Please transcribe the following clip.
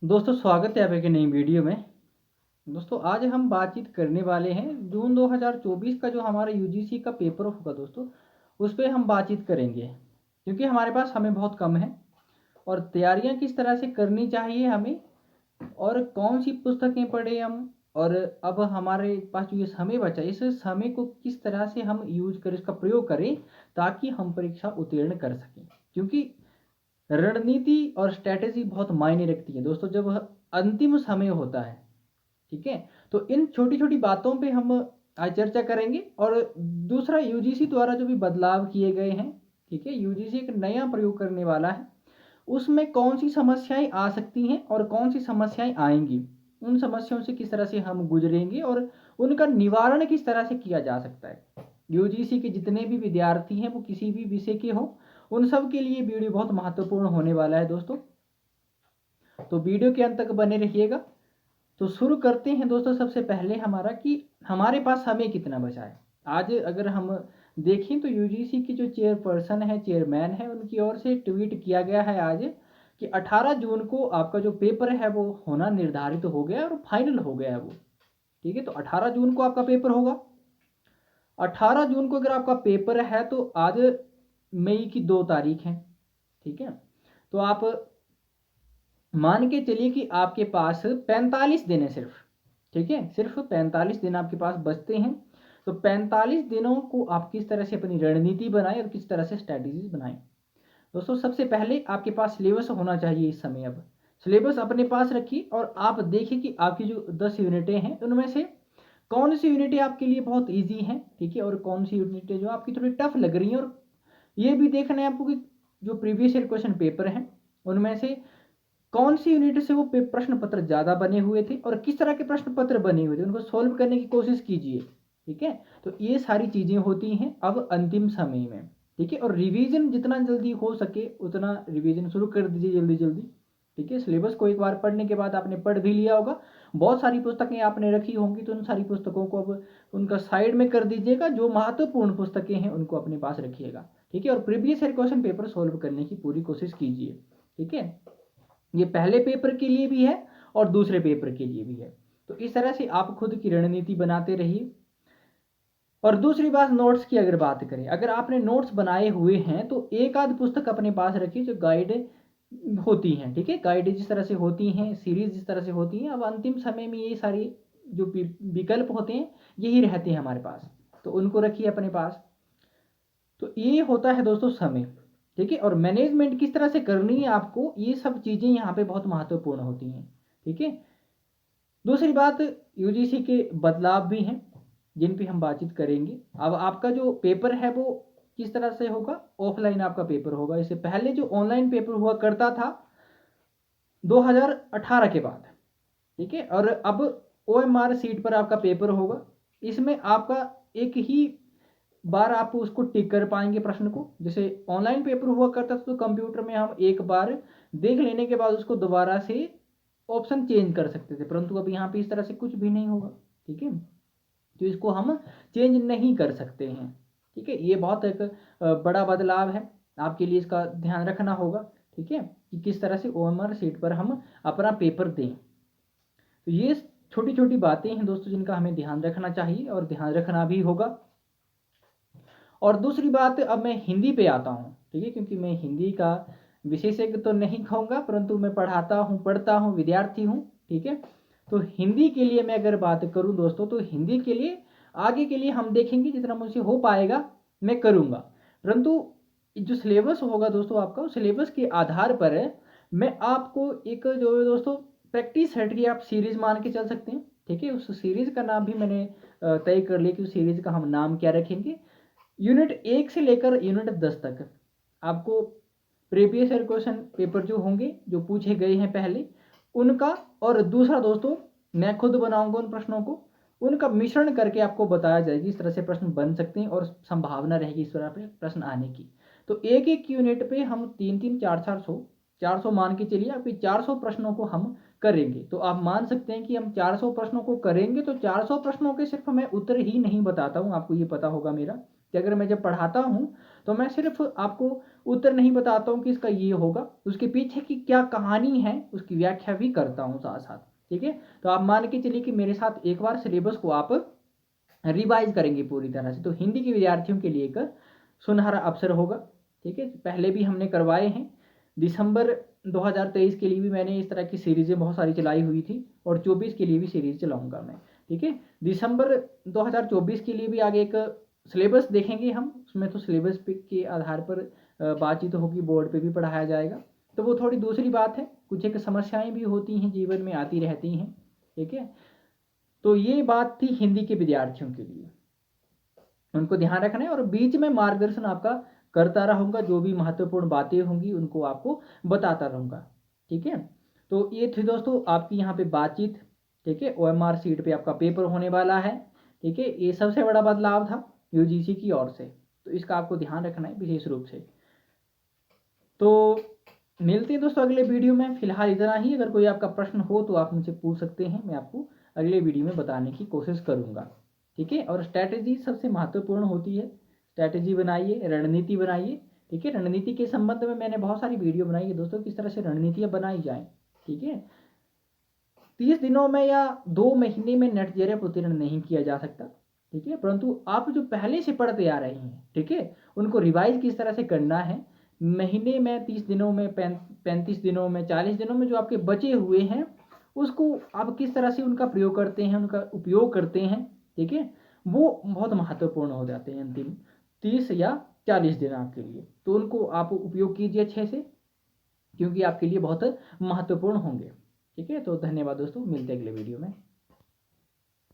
दोस्तों स्वागत है आप एक नई वीडियो में। दोस्तों आज हम बातचीत करने वाले हैं जून 2024 का जो हमारा यूजीसी का पेपर होगा दोस्तों, उस पर हम बातचीत करेंगे क्योंकि हमारे पास समय बहुत कम है और तैयारियां किस तरह से करनी चाहिए हमें और कौन सी पुस्तकें पढ़े हम। और अब हमारे पास जो ये समय बचा इस समय को किस तरह से हम यूज करें, इसका प्रयोग करें ताकि हम परीक्षा उत्तीर्ण कर सकें, क्योंकि रणनीति और स्ट्रैटेजी बहुत मायने रखती है दोस्तों जब अंतिम समय होता है। ठीक है, तो इन छोटी छोटी बातों पे हम आज चर्चा करेंगे। और दूसरा, यूजीसी द्वारा जो भी बदलाव किए गए हैं, ठीक है, यूजीसी एक नया प्रयोग करने वाला है, उसमें कौन सी समस्याएं आ सकती हैं और कौन सी समस्याएं आएंगी, उन समस्याओं से किस तरह से हम गुजरेंगे और उनका निवारण किस तरह से किया जा सकता है। यूजीसी के जितने भी विद्यार्थी हैं वो किसी भी विषय के हों, उन सब के लिए वीडियो बहुत महत्वपूर्ण होने वाला है दोस्तों, तो वीडियो के अंत तक बने रहिएगा। तो शुरू करते हैं दोस्तों। सबसे पहले हमारा कि हमारे पास समय कितना बचा है। आज अगर हम देखें तो यूजीसी की जो चेयरपर्सन है, चेयरमैन है, उनकी ओर से ट्वीट किया गया है आज कि 18 जून को आपका जो पेपर है वो होना निर्धारित हो गया और फाइनल हो गया है वो। ठीक है, तो 18 जून को आपका पेपर होगा। 18 जून को अगर आपका पेपर है तो आज मई की 2 तारीख है। ठीक है, तो आप मान के चलिए कि आपके पास 45 दिन है सिर्फ। ठीक है, सिर्फ 45 दिन आपके पास बचते हैं। तो 45 दिनों को आप किस तरह से अपनी रणनीति बनाएं और किस तरह से स्ट्रैटेजीज बनाएं। दोस्तों सबसे पहले आपके पास सिलेबस होना चाहिए इस समय। अब सिलेबस अपने पास रखिए और आप देखिए कि आपकी जो 10 यूनिटें हैं उनमें से कौन सी यूनिटें आपके लिए बहुत ईजी हैं, ठीक है, और कौन सी यूनिटें जो आपकी थोड़ी टफ लग रही हैं। और ये भी देखना है आपको कि जो प्रीवियस ईयर क्वेश्चन पेपर हैं उनमें से कौन सी यूनिट से वो प्रश्न पत्र ज़्यादा बने हुए थे और किस तरह के प्रश्न पत्र बने हुए थे, उनको सोल्व करने की कोशिश कीजिए। ठीक है, तो ये सारी चीज़ें होती हैं अब अंतिम समय में। ठीक है, और रिवीजन जितना जल्दी हो सके उतना रिवीजन शुरू कर दीजिए जल्दी जल्दी। ठीक है, सिलेबस को एक बार पढ़ने के बाद आपने पढ़ भी लिया होगा, बहुत सारी पुस्तकें आपने रखी होंगी, तो उन सारी पुस्तकों को अब उनका साइड में कर दीजिएगा। जो महत्वपूर्ण पुस्तकें हैं उनको अपने पास रखिएगा। ठीक है, और previous year question paper solve करने की पूरी कोशिश कीजिए। ठीक है, ये पहले पेपर के लिए भी है और दूसरे पेपर के लिए भी है। तो इस तरह से आप खुद की रणनीति बनाते रहिए। और दूसरी बात, नोट्स की अगर बात करें, अगर आपने नोट्स बनाए हुए हैं तो एक आध पुस्तक अपने पास रखिए जो गाइड होती हैं। ठीक है, गाइड जिस तरह से होती हैं, सीरीज जिस तरह से होती हैं, अब अंतिम समय में ये सारी जो विकल्प होते हैं यही रहते हैं हमारे पास, तो उनको रखिए अपने पास। तो ये होता है दोस्तों समय। ठीक है, और मैनेजमेंट किस तरह से करनी है आपको, ये सब चीज़ें यहाँ पे बहुत महत्वपूर्ण होती हैं। ठीक है, दूसरी बात, यूजीसी के बदलाव भी हैं जिन पे हम बातचीत करेंगे। अब आपका जो पेपर है वो किस तरह से होगा, ऑफलाइन आपका पेपर होगा। इससे पहले जो ऑनलाइन पेपर हुआ करता था 2018 के बाद। ठीक है, और अब ओएमआर सीट पर आपका पेपर होगा। इसमें आपका एक ही बार आप उसको टिक कर पाएंगे प्रश्न को। जैसे ऑनलाइन पेपर हुआ करता था तो कंप्यूटर में हम एक बार देख लेने के बाद उसको दोबारा से ऑप्शन चेंज कर सकते थे, परंतु अब यहाँ पे इस तरह से कुछ भी नहीं होगा। ठीक है, तो इसको हम चेंज नहीं कर सकते हैं। ठीक है, ये बहुत एक बड़ा बदलाव है, आपके लिए इसका ध्यान रखना होगा। ठीक है, कि किस तरह से ओएमआर सीट पर हम अपना पेपर दें। तो ये छोटी छोटी बातें हैं दोस्तों जिनका हमें ध्यान रखना चाहिए और ध्यान रखना भी होगा। और दूसरी बात, अब मैं हिंदी पे आता हूँ। ठीक है, क्योंकि मैं हिंदी का विशेषज्ञ तो नहीं कहूँगा, परंतु मैं पढ़ता हूँ, विद्यार्थी हूँ। ठीक है, तो हिंदी के लिए मैं अगर बात करूँ दोस्तों, तो हिंदी के लिए आगे के लिए हम देखेंगे, जितना मुझसे हो पाएगा मैं करूँगा। परंतु जो सिलेबस होगा दोस्तों आपका, उस सिलेबस के आधार पर मैं आपको एक जो है दोस्तों प्रैक्टिस सेट की आप सीरीज मान के चल सकते हैं। ठीक है, उस सीरीज का नाम भी मैंने तय कर लिया कि उस सीरीज का हम नाम क्या रखेंगे। यूनिट 1 से लेकर यूनिट 10 तक आपको प्रीवियस ईयर क्वेश्चन पेपर जो होंगे, जो पूछे गए हैं पहले, उनका, और दूसरा दोस्तों मैं खुद बनाऊंगा उन प्रश्नों को, उनका मिश्रण करके आपको बताया जाएगी इस तरह से प्रश्न बन सकते हैं और संभावना रहेगी इस तरह पे प्रश्न आने की। तो एक एक यूनिट पे हम 3-3, 400 मान के चलिए, आपके 400 प्रश्नों को हम करेंगे। तो आप मान सकते हैं कि हम 400 प्रश्नों को करेंगे। तो 400 प्रश्नों के सिर्फ मैं उत्तर ही नहीं बताता हूँ, आपको ये पता होगा मेरा कि अगर मैं जब पढ़ाता हूँ तो मैं सिर्फ आपको उत्तर नहीं बताता हूँ कि इसका ये होगा, उसके पीछे की क्या कहानी है उसकी व्याख्या भी करता हूँ साथ साथ। ठीक है, तो आप मान के चलिए कि मेरे साथ एक बार सिलेबस को आप रिवाइज करेंगे पूरी तरह से, तो हिंदी के विद्यार्थियों के लिए एक सुनहरा अवसर होगा। ठीक है, पहले भी हमने करवाए हैं, दिसंबर 2023 के लिए भी मैंने इस तरह की सीरीज़ें बहुत सारी चलाई हुई थी, और 24 के लिए भी सीरीज़ चलाऊंगा मैं। ठीक है, दिसंबर 2024 के लिए भी आगे एक सिलेबस देखेंगे हम, उसमें तो सिलेबस के आधार पर बातचीत होगी, बोर्ड पे भी पढ़ाया जाएगा, तो वो थोड़ी दूसरी बात है। कुछ एक समस्याएं भी होती हैं, जीवन में आती रहती हैं। ठीक है, तो ये बात थी हिंदी के विद्यार्थियों के लिए, उनको ध्यान रखना है, और बीच में मार्गदर्शन आपका करता रहूँगा, जो भी महत्वपूर्ण बातें होंगी उनको आपको बताता रहूँगा। ठीक है, तो ये थी दोस्तों आपकी यहाँ पे बातचीत। ठीक है, OMR सीट पे आपका पेपर होने वाला है। ठीक है, ये सबसे बड़ा बदलाव था UGC की ओर से, तो इसका आपको ध्यान रखना है विशेष रूप से। तो मिलते हैं दोस्तों अगले वीडियो में, फिलहाल इतना ही। अगर कोई आपका प्रश्न हो तो आप मुझसे पूछ सकते हैं, मैं आपको अगले वीडियो में बताने की कोशिश करूँगा। ठीक है, और स्ट्रैटेजी सबसे महत्वपूर्ण होती है, स्ट्रैटेजी बनाइए, रणनीति बनाइए। ठीक है, रणनीति के संबंध में मैंने बहुत सारी वीडियो बनाई है दोस्तों, किस तरह से रणनीतियाँ बनाई जाएँ। ठीक है, 30 दिनों में या 2 महीने में नेट जेआरएफ उत्तीर्ण नहीं किया जा सकता। ठीक है, परंतु आप जो पहले से पढ़ते आ रहे हैं, ठीक है, उनको रिवाइज किस तरह से करना है, महीने में 30 दिनों में 35 दिनों में 40 दिनों में जो आपके बचे हुए हैं, उसको आप किस तरह से उनका प्रयोग करते हैं, उनका उपयोग करते हैं। ठीक है, वो बहुत महत्वपूर्ण हो जाते हैं अंतिम 30 या 40 दिन आपके लिए, तो उनको आप उपयोग कीजिए अच्छे से, क्योंकि आपके लिए बहुत महत्वपूर्ण होंगे। ठीक है, तो धन्यवाद दोस्तों, मिलते हैं अगले वीडियो में।